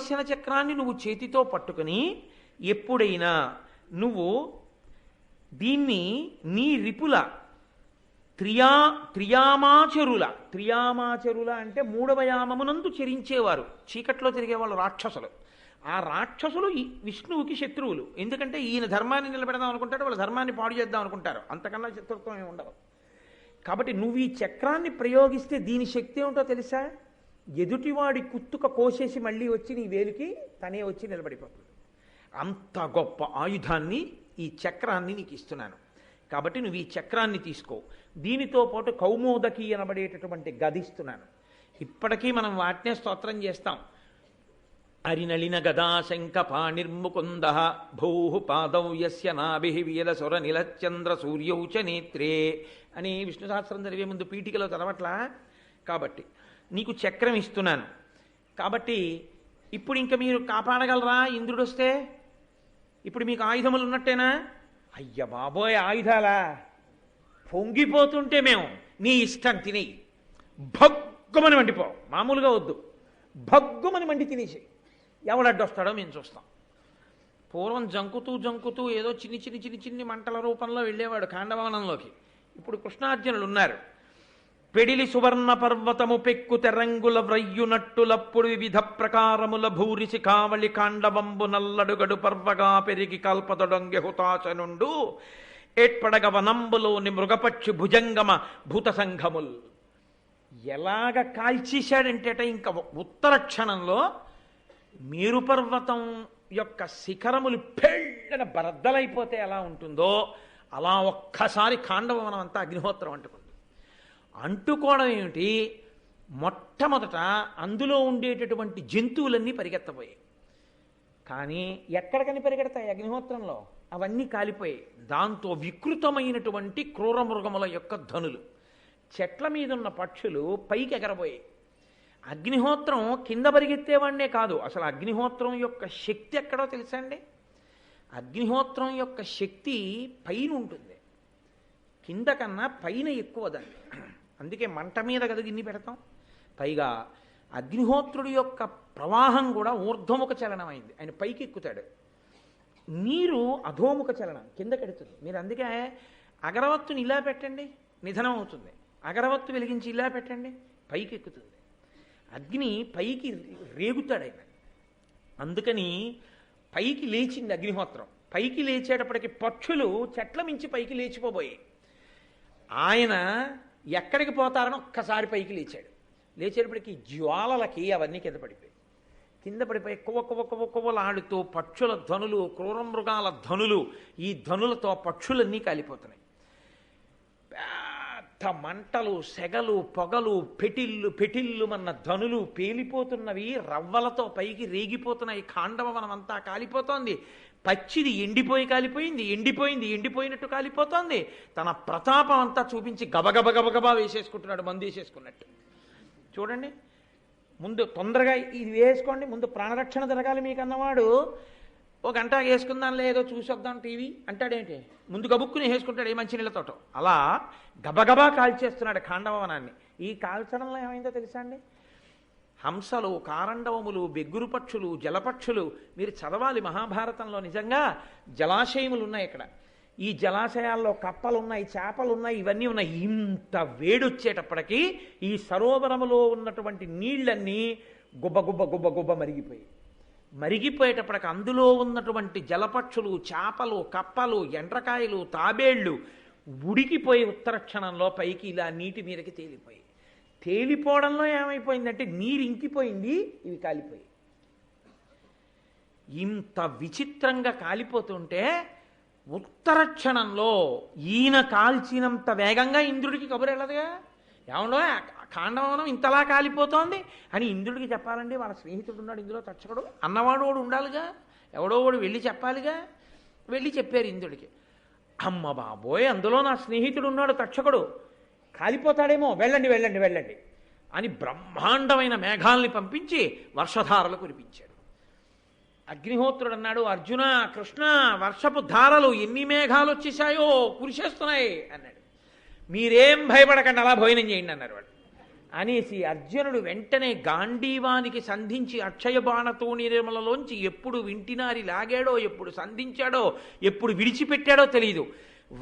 సుదర్శన చక్రాన్ని నువ్వు చేతితో పట్టుకుని ఎప్పుడైనా నువ్వు దీన్ని నీ రిపుల త్రియామాచరుల అంటే మూడవ యామమునందు చరించేవారు, చీకట్లో తిరిగేవాళ్ళు రాక్షసులు. ఆ రాక్షసులు విష్ణువుకి శత్రువులు. ఎందుకంటే ఈయన ధర్మాన్ని నిలబెడదాం అనుకుంటారు, వాళ్ళ ధర్మాన్ని పాడు చేద్దాం అనుకుంటారు. అంతకన్నా శత్రుత్వం ఏమి ఉండదు. కాబట్టి నువ్వు ఈ చక్రాన్ని ప్రయోగిస్తే దీని శక్తి ఏమిటో తెలుసా? ఎదుటివాడి కుత్తుక కోసేసి మళ్ళీ వచ్చి నీ వేలికి తనే వచ్చి నిలబడిపోతుంది. అంత గొప్ప ఆయుధాన్ని, ఈ చక్రాన్ని నీకు ఇస్తున్నాను. కాబట్టి నువ్వు ఈ చక్రాన్ని తీసుకో. దీనితో పాటు కౌమోదకి అనబడేటటువంటి గదిస్తున్నాను. ఇప్పటికీ మనం వాటినే స్తోత్రం చేస్తాం. అరినళిన గదా శంఖ పాణిర్ముకుంద భూ పాదౌ యస్య నాభిః వీరసుర నిలచంద్ర సూర్యౌ చ నేత్రే అని విష్ణు సహస్రం చదివే ముందు పీఠికలో చదవట్లా. కాబట్టి నీకు చక్రం ఇస్తున్నాను. కాబట్టి ఇప్పుడు ఇంకా మీరు కాపాడగలరా ఇంద్రుడు వస్తే? ఇప్పుడు మీకు ఆయుధములు ఉన్నట్టేనా? అయ్య బాబోయ్, ఆయుధాలా? పొంగిపోతుంటే మేము నీ ఇష్టం తిని భగ్గుమని మండిపో. మామూలుగా వద్దు, భగ్గుమని మండి తినేసి ఎవడడ్డొస్తాడో మేము చూస్తాం. పూర్వం జంకుతూ ఏదో చిన్ని మంటల రూపంలో వెళ్ళేవాడు ఖాండవనంలోకి. ఇప్పుడు కృష్ణార్జునులు ఉన్నారు. పెడిలి సువర్ణ పర్వతము పెక్కు తెరంగుల వ్రయ్యునట్టులప్పుడు వివిధ ప్రకారముల భూరిసి కావళి కాండవంబు నల్లడుగడు పర్వగా పెరిగి కల్పదొడంగె హుతాచనుండు ఏట్పడగ వనంబులోని మృగపక్షి భుజంగమ భూత సంఘముల్. ఎలాగ కాల్చేశాడంటేట ఇంకా ఉత్తర క్షణంలో మేరుపర్వతం యొక్క శిఖరములు పెళ్ళన బరద్దలైపోతే ఎలా ఉంటుందో అలా ఒక్కసారి ఖాండవనం అంతా అగ్నిహోత్రం అంటుకుంది. అంటుకోవడం ఏమిటి? మొట్టమొదట అందులో ఉండేటటువంటి జంతువులన్నీ పరిగెత్తబోయాయి. కానీ ఎక్కడికని పరిగెడతాయి? అగ్నిహోత్రంలో అవన్నీ కాలిపోయాయి. దాంతో వికృతమైనటువంటి క్రూరమృగముల యొక్క ధనులు, చెట్ల మీద ఉన్న పక్షులు పైకి ఎగరబోయాయి. అగ్నిహోత్రం కింద పరిగెత్తేవాడినే కాదు, అసలు అగ్నిహోత్రం యొక్క శక్తి ఎక్కడో తెలుసా అండి? అగ్నిహోత్రం యొక్క శక్తి పైన ఉంటుంది, కింద కన్నా పైన ఎక్కువ దాన్ని. అందుకే మంట మీద కదా గిన్ని పెడతాం. పైగా అగ్నిహోత్రుడి యొక్క ప్రవాహం కూడా ఊర్ధ్వముఖ చలనం అయింది. ఆయన పైకి ఎక్కుతాడు. నీరు అధోముఖ చలనం కిందకెడుతుంది. మీరు అందుకే అగరవత్తుని ఇలా పెట్టండి, నిధనం అవుతుంది. అగరవత్తు వెలిగించి ఇలా పెట్టండి, పైకి ఎక్కుతుంది. అగ్ని పైకి రేగుతాడు ఆయన. అందుకని పైకి లేచింది అగ్నిహోత్రం. పైకి లేచేటప్పటికి పక్షులు చెట్ల మించి పైకి లేచిపోబోయాయి. ఆయన ఎక్కడికి పోతారని ఒక్కసారి పైకి లేచాడు. లేచేటప్పటికి జ్వాలలకి అవన్నీ కింద పడిపోయి కొవ్వలాడుతూ పక్షుల ధనులు, క్రూరమృగాల ధనులు, ఈ ధనులతో పక్షులన్నీ కాలిపోతున్నాయి. పెద్ద మంటలు, సెగలు, పొగలు, పెటిల్లు మన్న ధనులు పేలిపోతున్నవి, రవ్వలతో పైకి రేగిపోతున్నాయి. ఖాండవనం అంతా కాలిపోతోంది. పచ్చిది ఎండిపోయి కాలిపోయింది, ఎండిపోయినట్టు కాలిపోతోంది. తన ప్రతాపం అంతా చూపించి గబగబా వేసేసుకుంటున్నాడు, మందు వేసేసుకున్నట్టు. చూడండి, ముందు తొందరగా ఇది వేసుకోండి, ముందు ప్రాణరక్షణ జరగాలి మీకు అన్నవాడు ఒక గంట వేసుకుందాం లేదో చూసొద్దాం టీవీ అంటాడేంటి, ముందు గబుక్కుని వేసుకుంటాడు ఏ మంచినీళ్ళతోటో. అలా గబగబా కాల్చేస్తున్నాడు ఖాండవనాన్ని. ఈ కాల్చడంలో ఏమైందో తెలుసా అండి? హంసలు, కారండవములు, బెగ్గురు పక్షులు, జలపక్షులు, మీరు చదవాలి మహాభారతంలో. నిజంగా జలాశయములు ఉన్నాయి ఇక్కడ. ఈ జలాశయాల్లో కప్పలున్నాయి, చేపలున్నాయి, ఇవన్నీ ఉన్నాయి. ఇంత వేడొచ్చేటప్పటికీ ఈ సరోవరములో ఉన్నటువంటి నీళ్లన్నీ గుబ్బ మరిగిపోయేటప్పటికి అందులో ఉన్నటువంటి జలపక్షులు, చేపలు, కప్పలు, ఎండ్రకాయలు, తాబేళ్లు ఉడికిపోయి ఉత్తర క్షణంలో పైకి ఇలా నీటి మీదకి తేలిపోయి. తేలిపోవడంలో ఏమైపోయిందంటే నీరు ఇంకిపోయింది, ఇవి కాలిపోయి. ఇంత విచిత్రంగా కాలిపోతుంటే ఉత్తర క్షణంలో ఈయన కాల్చినంత వేగంగా ఇంద్రుడికి కబురు వెళ్ళదుగా. ఏమన్నా ఖాండవనం ఇంతలా కాలిపోతోంది అని ఇంద్రుడికి చెప్పాలండి. వాళ్ళ స్నేహితుడు ఉన్నాడు ఇందులో తచ్చకడు అన్నవాడు వాడు ఉండాలిగా, ఎవడో వాడు వెళ్ళి చెప్పాలిగా. వెళ్ళి చెప్పారు ఇంద్రుడికి. అమ్మ బాబోయ్, అందులో నా స్నేహితుడు ఉన్నాడు తక్షకుడు, కాలిపోతాడేమో, వెళ్ళండి అని బ్రహ్మాండమైన మేఘాల్ని పంపించి వర్షధారలు కురిపించాడు. అగ్నిహోత్రుడు అన్నాడు, అర్జున, కృష్ణ, వర్షపు ధారలు ఎన్ని మేఘాలు వచ్చేసాయో కురిసేస్తున్నాయి అన్నాడు. మీరేం భయపడకండి, అలా భోజనం చేయండి అన్నారు వాడు. అనేసి అర్జునుడు వెంటనే గాంధీవానికి సంధించి అక్షయ బాణతో నిర్మలలోంచి ఎప్పుడు వింటినారి లాగాడో, ఎప్పుడు సంధించాడో, ఎప్పుడు విడిచిపెట్టాడో తెలియదు.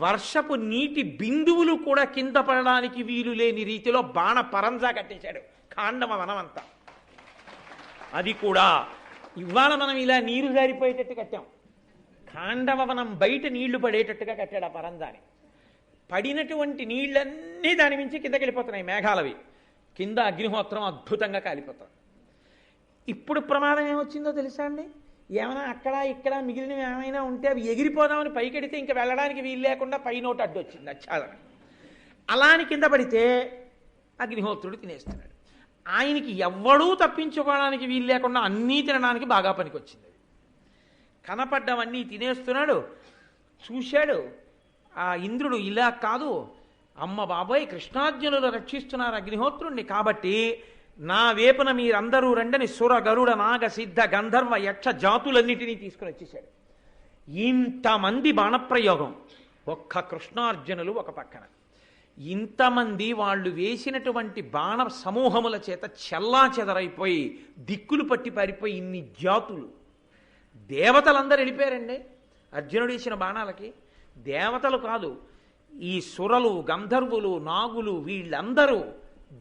వర్షపు నీటి బిందువులు కూడా కింద పడడానికి వీలు లేని రీతిలో బాణ పరంజా కట్టేశాడు ఖాండవ వనమంతా. అది కూడా ఇవాళ మనం ఇలా నీరు జారిపోయేటట్టు కట్టాం. ఖాండవ వనం బయట నీళ్లు పడేటట్టుగా కట్టాడు ఆ పరంజాని. పడినటువంటి నీళ్ళన్నీ దాని మించి కిందకి వెళ్ళిపోతున్నాయి, మేఘాలవి. కింద అగ్నిహోత్రం అద్భుతంగా కాలిపోతాం. ఇప్పుడు ప్రమాదం ఏమొచ్చిందో తెలుసా అండి? ఏమైనా అక్కడ ఇక్కడ మిగిలినవి ఏమైనా ఉంటే అవి ఎగిరిపోదామని పైకెడితే ఇంకా వెళ్ళడానికి వీలు లేకుండా పైనోటి అడ్డు వచ్చింది అచ్చాదన. అలా అని కింద పడితే అగ్నిహోత్రుడు తినేస్తున్నాడు. ఆయనకి ఎవ్వడూ తప్పించుకోవడానికి వీలు లేకుండా అన్నీ తినడానికి బాగా పనికొచ్చింది. కనపడ్డవన్నీ తినేస్తున్నాడు. చూశాడు ఆ ఇంద్రుడు, ఇలా కాదు అమ్మ బాబాయ్, కృష్ణార్జునులు రక్షిస్తున్నారు అగ్నిహోత్రుణ్ణి, కాబట్టి నా వేపున మీరందరూ రండని సుర గరుడ నాగ సిద్ధ గంధర్వ యక్ష జాతులన్నిటినీ తీసుకుని వచ్చేశాడు. ఇంతమంది బాణప్రయోగం, ఒక్క కృష్ణార్జునులు ఒక పక్కన. ఇంతమంది వాళ్ళు వేసినటువంటి బాణ సమూహముల చేత చెల్లా చెదరైపోయి దిక్కులు పట్టి పారిపోయి ఇన్ని జాతులు. దేవతలందరూ వెళ్ళిపోయారండి అర్జునుడు వేసిన బాణాలకి. దేవతలు కాదు, ఈ సురలు, గంధర్వులు, నాగులు వీళ్ళందరూ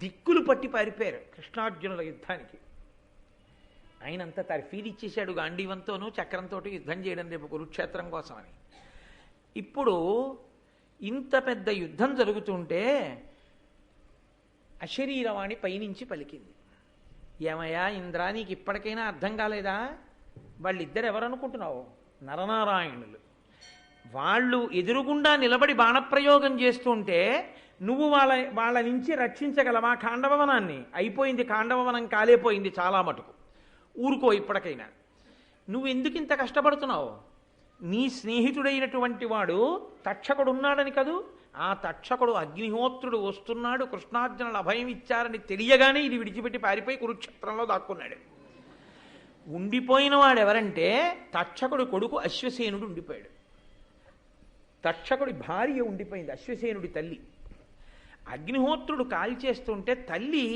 దిక్కులు పట్టి పారిపోయారు కృష్ణార్జునుల యుద్ధానికి. ఆయనంతా తర్ఫీదు ఇచ్చేశాడు గాంధీవంతోనూ చక్రంతో యుద్ధం చేయడం రేపు కురుక్షేత్రం కోసమని. ఇప్పుడు ఇంత పెద్ద యుద్ధం జరుగుతుంటే అశరీరవాణి పైనుంచి పలికింది, ఏమయ్యా ఇంద్రా, నీకు ఇప్పటికైనా అర్థం కాలేదా? వాళ్ళిద్దరు ఎవరనుకుంటున్నావు? నరనారాయణులు. వాళ్ళు ఎదురుగుండా నిలబడి బాణప్రయోగం చేస్తుంటే నువ్వు వాళ్ళ నుంచి రక్షించగలవా ఖాండవవనాన్ని? అయిపోయింది, ఖాండవవనం కాలేపోయింది చాలా మటుకు. ఊరుకో ఇప్పటికైనా. నువ్వు ఎందుకు ఇంత కష్టపడుతున్నావు? నీ స్నేహితుడైనటువంటి వాడు తక్షకుడు ఉన్నాడని కదూ, ఆ తక్షకుడు అగ్నిహోత్రుడు వస్తున్నాడు, కృష్ణార్జునులు అభయం ఇచ్చారని తెలియగానే ఇది విడిచిపెట్టి పారిపోయి కురుక్షేత్రంలో దాక్కున్నాడు. ఉండిపోయిన వాడెవరంటే తక్షకుడి కొడుకు అశ్వసేనుడు ఉండిపోయాడు. తక్షకుడి భార్య ఉండిపోయింది, అశ్వసేనుడి తల్లి. అగ్నిహోత్రుడు కాల్చేస్తుంటే తల్లి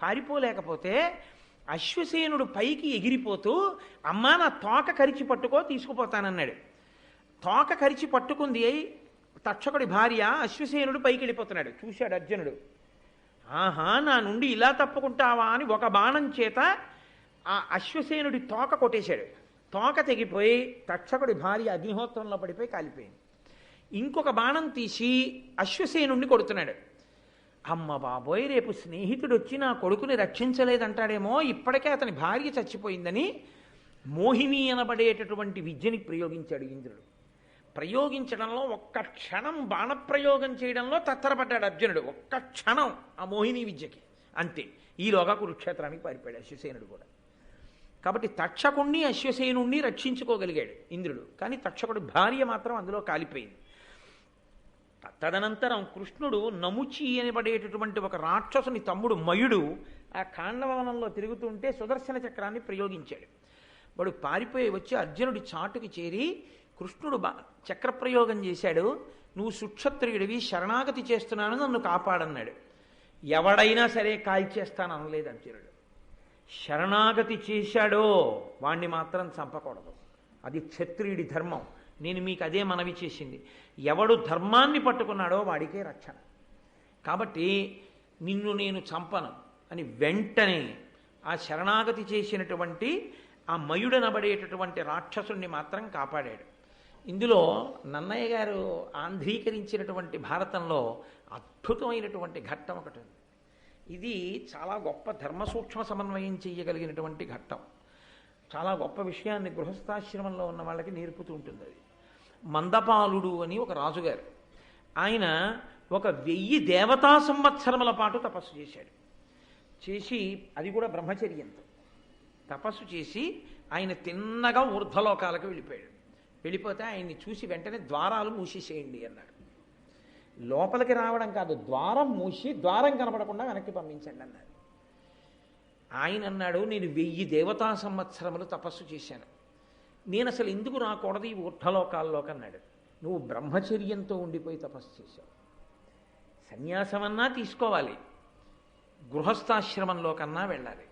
పారిపోలేకపోతే అశ్వసేనుడు పైకి ఎగిరిపోతూ, అమ్మా నా తోక కరిచి పట్టుకో తీసుకుపోతానన్నాడు. తోక కరిచి పట్టుకుంది తక్షకుడి భార్య. అశ్వసేనుడు పైకి వెళ్ళిపోతున్నాడు. చూశాడు అర్జునుడు, ఆహా నా నుండి ఇలా తప్పుకుంటావా అని ఒక బాణం చేత ఆ అశ్వసేనుడి తోక కొట్టేశాడు. తోక తెగిపోయి తక్షకుడి భార్య అగ్నిహోత్రంలో పడిపోయి కాలిపోయింది. ఇంకొక బాణం తీసి అశ్వసేనుడిని కొడుతున్నాడు. అమ్మ బాబోయ్, రేపు స్నేహితుడు వచ్చి నా కొడుకుని రక్షించలేదంటాడేమో, ఇప్పటికే అతని భార్య చచ్చిపోయిందని మోహిని అనబడేటటువంటి విద్యని ప్రయోగించాడు ఇంద్రుడు. ప్రయోగించడంలో ఒక్క క్షణం బాణప్రయోగం చేయడంలో తత్తరపడ్డాడు అర్జునుడు. ఒక్క క్షణం ఆ మోహిని విద్యకి, అంతే. ఈలోగా కురుక్షేత్రానికి పారిపోయాడు అశ్వసేనుడు కూడా. కాబట్టి తక్షకుణ్ణి అశ్వసేనుణ్ణి రక్షించుకోగలిగాడు ఇంద్రుడు, కానీ తక్షకుడి భార్య మాత్రం అందులో కాలిపోయింది. తదనంతరం కృష్ణుడు నముచి అనబడేటటువంటి ఒక రాక్షసుని తమ్ముడు మయుడు ఆ ఖాండవవనంలో తిరుగుతుంటే సుదర్శన చక్రాన్ని ప్రయోగించాడు. వాడు పారిపోయి వచ్చి అర్జునుడి చాటుకి చేరి, కృష్ణుడు చక్రప్రయోగం చేశాడు, నువ్వు సుక్షత్రియుడివి, శరణాగతి చేస్తున్నాను, నన్ను కాపాడన్నాడు. ఎవడైనా సరే కాల్చేస్తాను అనలేదు అర్జునుడు. శరణాగతి చేశాడో వాణ్ణి మాత్రం చంపకూడదు, అది క్షత్రియుడి ధర్మం. నేను మీకు అదే మనవి చేసింది. ఎవడు ధర్మాన్ని పట్టుకున్నాడో వాడికే రక్షణ. కాబట్టి నిన్ను నేను చంపను అని వెంటనే ఆ శరణాగతి చేసినటువంటి ఆ మయుడనబడేటటువంటి రాక్షసుణ్ణి మాత్రం కాపాడాడు. ఇందులో నన్నయ్య గారు ఆంధ్రీకరించినటువంటి భారతంలో అద్భుతమైనటువంటి ఘట్టం ఒకటి ఉంది. ఇది చాలా గొప్ప ధర్మ సూక్ష్మ సమన్వయం చేయగలిగినటువంటి ఘట్టం. చాలా గొప్ప విషయాన్ని గృహస్థాశ్రమంలో ఉన్న వాళ్ళకి నేర్పుతూ ఉంటుంది. అది మందపాలుడు అని ఒక రాజుగారు. ఆయన 1000 దేవతా సంవత్సరముల పాటు తపస్సు చేశాడు. చేసి అది కూడా బ్రహ్మచర్యంతో తపస్సు చేసి ఆయన తిన్నగా ఊర్ధ్వలోకాలకు వెళ్ళిపోయాడు. వెళ్ళిపోతే ఆయన్ని చూసి వెంటనే ద్వారాలు మూసేసేయండి అన్నాడు. లోపలికి రావడం కాదు, ద్వారం మూసి ద్వారం కనపడకుండా వెనక్కి పంపించండి అన్నాడు. ఆయన అన్నాడు, నేను 1000 దేవతా సంవత్సరములు తపస్సు చేశాను, నేను అసలు ఎందుకు రాకూడదు ఈ ఊర్ధ్వలోకాల్లోకి అన్నాడు. నువ్వు బ్రహ్మచర్యంతో ఉండిపోయి తపస్సు చేశావు. సన్యాసమన్నా తీసుకోవాలి, గృహస్థాశ్రమంలో కన్నా వెళ్ళాలి.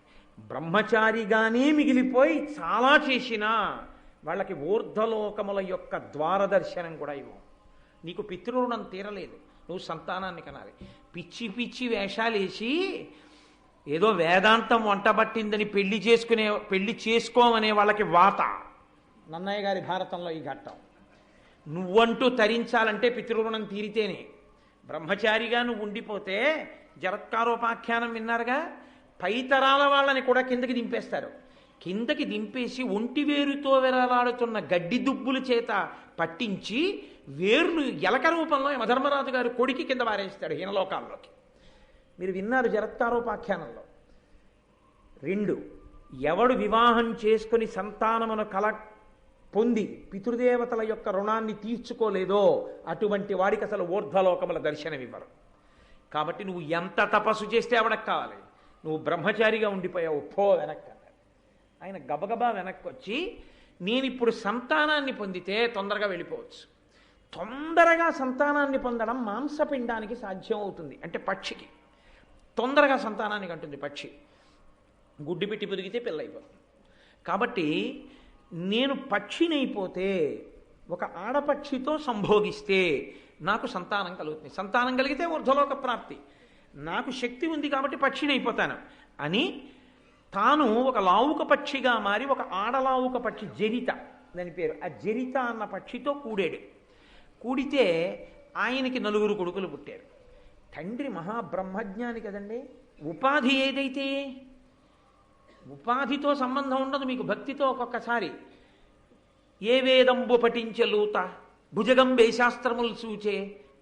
బ్రహ్మచారిగానే మిగిలిపోయి చాలా చేసినా వాళ్ళకి ఊర్ధ్వలోకముల యొక్క ద్వారదర్శనం కూడా ఇవ్వం. నీకు పితృరుణం తీరలేదు, నువ్వు సంతానాన్ని కనాలి. పిచ్చి పిచ్చి వేషాలు వేసి ఏదో వేదాంతం వంటబట్టిందని పెళ్లి చేసుకోమనే వాళ్ళకి వాత. నన్నయ్య గారి భారతంలో ఈ ఘట్టం. నువ్వంటూ తరించాలంటే పితృరుణం తీరితేనే. బ్రహ్మచారిగా నువ్వు ఉండిపోతే జరత్కారోపాఖ్యానం విన్నారుగా, పైతరాల వాళ్ళని కూడా కిందకి దింపేస్తారు. కిందకి దింపేసి ఒంటి వేరుతో వెరలాడుతున్న గడ్డి దుబ్బుల చేత పట్టించి వేర్లు ఎలక రూపంలో యమధర్మరాజు గారు కొడికి కింద పారేస్తాడు హీనలోకాల్లోకి. మీరు విన్నారు జరత్కారోపాఖ్యానంలో. 2, ఎవడు వివాహం చేసుకుని సంతానమును పొంది పితృదేవతల యొక్క రుణాన్ని తీర్చుకోలేదో అటువంటి వాడికి అసలు ఊర్ధ్వలోకముల దర్శనమివ్వరు. కాబట్టి నువ్వు ఎంత తపస్సు చేస్తే ఎవడకు కావాలి? నువ్వు బ్రహ్మచారిగా ఉండిపోయావు, పో వెనక్కి అన్నాడు. ఆయన గబగబా వెనక్కి వచ్చి, నేను ఇప్పుడు సంతానాన్ని పొందితే తొందరగా వెళ్ళిపోవచ్చు. తొందరగా సంతానాన్ని పొందడం మాంసపిండానికి సాధ్యం అవుతుంది. అంటే పక్షికి తొందరగా సంతానాన్ని కంటుంది. పక్షి గుడ్డి పెట్టి పొదిగితే పిల్ల అయిపోతుంది. కాబట్టి నేను పక్షినైపోతే, ఒక ఆడపక్షితో సంభోగిస్తే నాకు సంతానం కలుగుతుంది. సంతానం కలిగితే ఊర్ధ్వలోక ప్రాప్తి. నాకు శక్తి ఉంది కాబట్టి పక్షినైపోతాను అని తాను ఒక లావుక పక్షిగా మారి, ఒక ఆడలావుక పక్షి జరిత దాని పేరు, ఆ జరిత అన్న పక్షితో కూడాడు. కూడితే ఆయనకి 4 కొడుకులు పుట్టారు. తండ్రి మహాబ్రహ్మజ్ఞాని కదండి. ఉపాధి ఏదైతే, ఉపాధితో సంబంధం ఉండదు మీకు. భక్తితో ఒక్కొక్కసారి ఏ వేదంబు పఠించలూత భుజగంబే శాస్త్రములు సూచే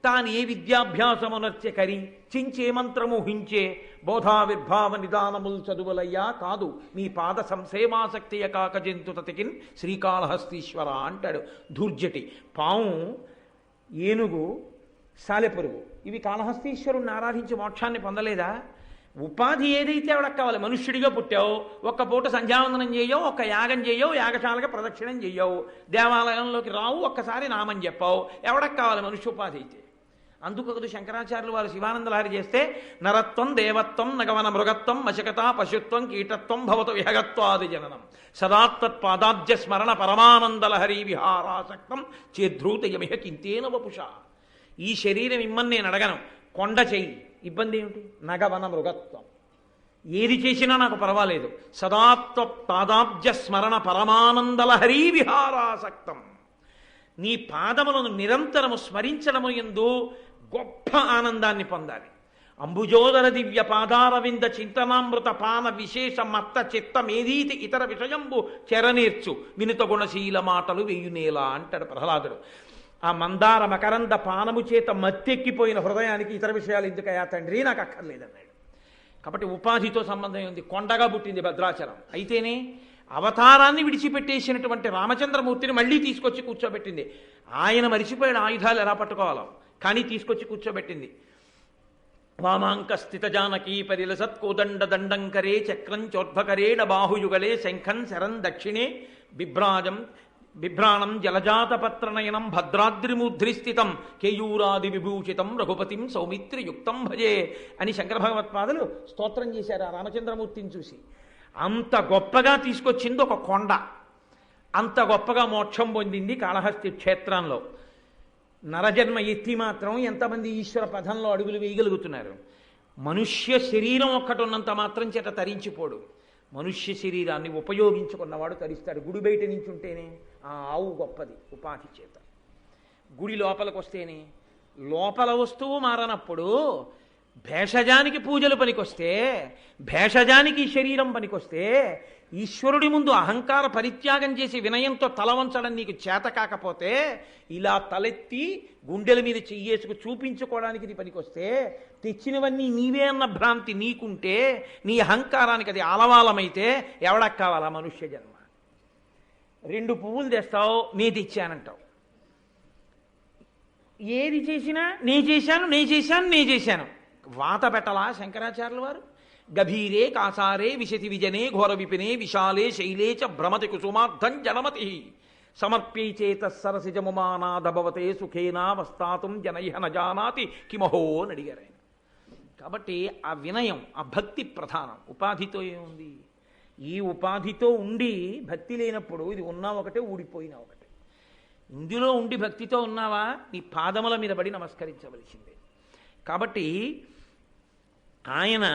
తాను ఏ విద్యాభ్యాసమునర్చె కరి చించే మంత్రము హించే బోధావిర్భావ నిదానములు చదువులయ్యా కాదు మీ పాద సంసేమాసక్తియ కాక జంతు తతికిన్ శ్రీకాళహస్తీశ్వర అంటాడు ధూర్జటి. పాము, ఏనుగు, సాలెపురుగు ఇవి కాళహస్తీశ్వరుణ్ణి ఆరాధించి మోక్షాన్ని పొందలేదా? ఉపాధి ఏదైతే ఎవడకు కావాలి? మనుష్యుడిగా పుట్టావు, ఒక్క పూట సంధ్యావందనం చేయవు, ఒక్క యాగం చేయవు, యాగశాలగా ప్రదక్షిణం చేయవు, దేవాలయంలోకి రావు, ఒక్కసారి నామం చెప్పావు, ఎవడకు కావాలి మనుష్య ఉపాధి అయితే? అందుకొకదు శంకరాచార్యులు వారు శివానందలహరి చేస్తే నరత్వం దేవత్వం నగవన మృగత్వం మశకత పశుత్వం కీటత్వం భవత విహగత్వాది జననం సదాత్పాదాబ్జ స్మరణ పరమానందలహరి విహారాసక్తం చేద్రూతయమిహ కింతేన వపుష. ఈ శరీరం ఇమ్మని నేను అడగను, కొండ చెయ్యి, ఇబ్బంది ఏమిటి? నగవన మృగత్వం, ఏది చేసినా నాకు పర్వాలేదు. సదాత్పాదాబ్జ స్మరణ పరమానందలహరి విహారాసక్తం. నీ పాదములను నిరంతరము స్మరించడము యందు గొప్ప ఆనందాన్ని పొందాలి. అంబుజోదర దివ్య పాదారవింద చింతనామృత పాన విశేష మత్త చిత్తమేదీతి ఇతర విషయంబు చెరనేర్చు వినుత గుణశీల మాటలు వెయ్యునేలా అంటాడు ప్రహ్లాదుడు. ఆ మందార మకరంద పానము చేత మత్తెక్కిపోయిన హృదయానికి ఇతర విషయాలు ఎందుకయా తండ్రి, నాకు అక్కర్లేదన్నాడు. కాబట్టి ఉపాధితో సంబంధం ఉంది. కొండగా పుట్టింది భద్రాచలం, అయితేనే అవతారాన్ని విడిచిపెట్టేసినటువంటి రామచంద్రమూర్తిని మళ్ళీ తీసుకొచ్చి కూర్చోబెట్టింది. ఆయన మరిచిపోయిన ఆయుధాలు ఎలా పట్టుకోవాలో కానీ తీసుకొచ్చి కూర్చోబెట్టింది. వామాంక స్థిత జానకీ పరిలసత్ కోదండ దండంకరే చక్రం చోర్ధ్వకరేణ బాహుయుగలే శంఖం శరం దక్షిణే బిభ్రాణం జలజాతపత్రనయనం భద్రాద్రిమూర్ధ్రిస్థితం కేయూరాది విభూషితం రఘుపతిం సౌమిత్రియుక్తం భజే అని శంకర భగవత్పాదులు స్తోత్రం చేశారు ఆ రామచంద్రమూర్తిని చూసి. అంత గొప్పగా తీసుకొచ్చింది ఒక కొండ, అంత గొప్పగా మోక్షం పొందింది కాళహస్తి క్షేత్రంలో. నరజన్మ ఎత్తి మాత్రం ఎంతమంది ఈశ్వర పదంలో అడుగులు వేయగలుగుతున్నారు? మనుష్య శరీరం ఒక్కటి ఉన్నంత మాత్రం చేత తరించిపోడు. మనుష్య శరీరాన్ని ఉపయోగించుకున్నవాడు తరిస్తాడు. గుడి బయట నుంచి ఉంటేనే ఆ ఆవు గొప్పది ఉపాధి చేత, గుడి లోపలికి వస్తేనే. లోపల వస్తువు మారనప్పుడు భేషజానికి పూజలు పనికొస్తే, భేషజానికి శరీరం పనికొస్తే, ఈశ్వరుడి ముందు అహంకార పరిత్యాగం చేసి వినయంతో తల వంచడం నీకు చేత కాకపోతే, ఇలా తలెత్తి గుండెల మీద చెయ్యేసుకు చూపించుకోవడానికి ఇది పనికొస్తే, తెచ్చినవన్నీ నీవే అన్న భ్రాంతి నీకుంటే, నీ అహంకారానికి అది ఆలవాలమైతే ఎవడకు కావాలా మనుష్య జన్మ? 2 పువ్వులు తెస్తావు, నే తెచ్చానంటావు. ఏది చేసినా నే చేశాను వాత పెట్టలా శంకరాచార్యుల వారు? గభీరే కాసారే విశతి విజనే ఘోర విపినే విశాలే శైలే చ భ్రమతి కుసుమార్థం జనమతి సమర్ప్యైచేత సరసిజముమానాదభవతే సుఖేనా వస్తాతుం జనైహ నజానాతి కిమహో అని అడిగారు ఆయన. కాబట్టి ఆ వినయం, ఆ భక్తి ప్రధానం. ఉపాధితో ఏముంది? ఈ ఉపాధితో ఉండి భక్తి లేనప్పుడు ఇది ఉన్నా ఒకటే, ఊడిపోయినా ఒకటే. ఇందులో ఉండి భక్తితో ఉన్నావా, నీ పాదముల మీద పడి నమస్కరించవలసిందే. కాబట్టి ఆయన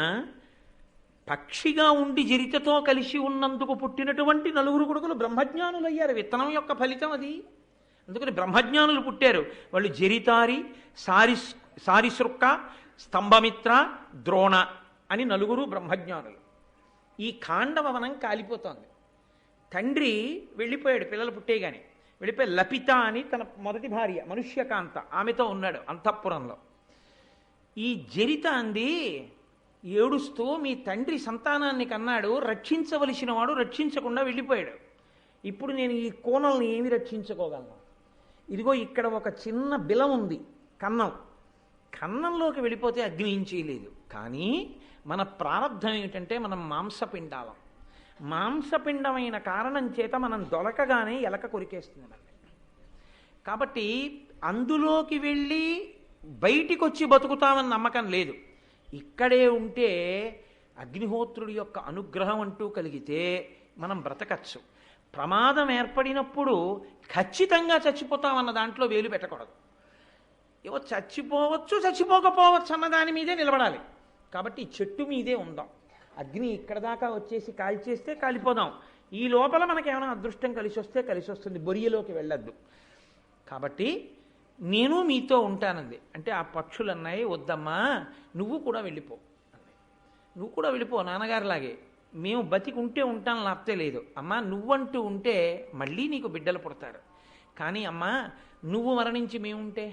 పక్షిగా ఉండి జరితతో కలిసి ఉన్నందుకు పుట్టినటువంటి నలుగురు కొడుకులు బ్రహ్మజ్ఞానులు అయ్యారు. విత్తనం యొక్క ఫలితం అది. అందుకని బ్రహ్మజ్ఞానులు పుట్టారు. వాళ్ళు జరితారి, సారిసృక్క, స్తంభమిత్ర, ద్రోణ అని నలుగురు బ్రహ్మజ్ఞానులు. ఈ ఖాండవనం కాలిపోతోంది. తండ్రి వెళ్ళిపోయాడు పిల్లలు పుట్టేగాని. వెళ్ళిపోయి లపిత అని తన మొదటి భార్య మనుష్యకాంత, ఆమెతో ఉన్నాడు అంతఃపురంలో. ఈ జరిత అంది ఏడుస్తూ, మీ తండ్రి సంతానాన్ని కన్నాడు, రక్షించవలసిన వాడు రక్షించకుండా వెళ్ళిపోయాడు. ఇప్పుడు నేను ఈ కోణల్ని ఏమి రక్షించుకోగలను? ఇదిగో ఇక్కడ ఒక చిన్న బిలం ఉంది, కన్నం. కన్నంలోకి వెళ్ళిపోతే అగ్ని ఏం చేయలేదు. కానీ మన ప్రారంధం ఏమిటంటే మనం మాంసపిండాలం. మాంసపిండమైన కారణం చేత మనం దొలకగానే ఎలక కొరికేస్తుంది మనల్ని. కాబట్టి అందులోకి వెళ్ళి బయటికి వచ్చి బతుకుతామని నమ్మకం లేదు. ఇక్కడే ఉంటే అగ్నిహోత్రుడి యొక్క అనుగ్రహం అంటూ కలిగితే మనం బ్రతకచ్చు. ప్రమాదం ఏర్పడినప్పుడు ఖచ్చితంగా చచ్చిపోతామన్న దాంట్లో వేలు పెట్టకూడదు. ఏవో చచ్చిపోవచ్చు, చచ్చిపోకపోవచ్చు అన్న దాని మీదే నిలబడాలి. కాబట్టి చెట్టు మీదే ఉందాం. అగ్ని ఇక్కడ దాకా వచ్చేసి కాల్చేస్తే కాలిపోదాం. ఈ లోపల మనకేమైనా అదృష్టం కలిసి వస్తే కలిసి వస్తుంది, బొరియలోకి వెళ్ళొద్దు. కాబట్టి నేను మీతో ఉంటానంది. అంటే ఆ పక్షులు అన్నాయి, వద్దమ్మా నువ్వు కూడా వెళ్ళిపో అన్నాయి. నువ్వు కూడా వెళ్ళిపో నాన్నగారిలాగే, మేము బతికి ఉంటే ఉంటాను, లేకపోతే లేదు. అమ్మా నువ్వంటూ ఉంటే మళ్ళీ నీకు బిడ్డలు పుడతారు. కానీ అమ్మా నువ్వు మరణించి మేముంటే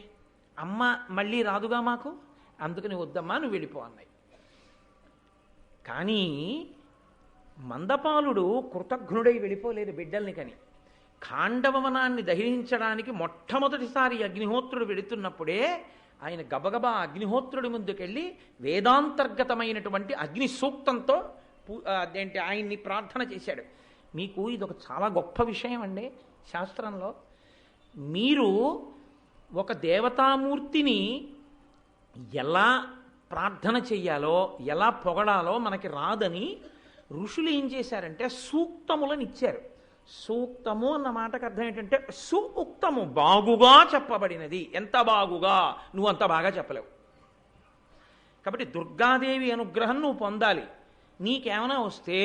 అమ్మ మళ్ళీ రాదుగా మాకు, అందుకని వద్దమ్మా నువ్వు వెళ్ళిపో అన్నాయి. కానీ మందపాలుడు కృతఘ్నుడై వెళ్ళిపోలేదు బిడ్డల్ని కని. ఖాండవనాన్ని దహించడానికి మొట్టమొదటిసారి అగ్నిహోత్రుడు వెడుతున్నప్పుడే ఆయన గబగబా అగ్నిహోత్రుడి ముందుకెళ్ళి వేదాంతర్గతమైనటువంటి అగ్ని సూక్తంతో అదేంటి ఆయన్ని ప్రార్థన చేశాడు. మీకు ఇదొక చాలా గొప్ప విషయం అండి శాస్త్రంలో. మీరు ఒక దేవతామూర్తిని ఎలా ప్రార్థన చెయ్యాలో, ఎలా పొగడాలో మనకి రాదని ఋషులు ఏం చేశారంటే సూక్తములను ఇచ్చారు. సూక్తము అన్న మాటకు అర్థం ఏంటంటే సుఉక్తము, బాగుగా చెప్పబడినది. ఎంత బాగుగా, నువ్వు అంత బాగా చెప్పలేవు. కాబట్టి దుర్గాదేవి అనుగ్రహం నువ్వు పొందాలి. నీకేమైనా వస్తే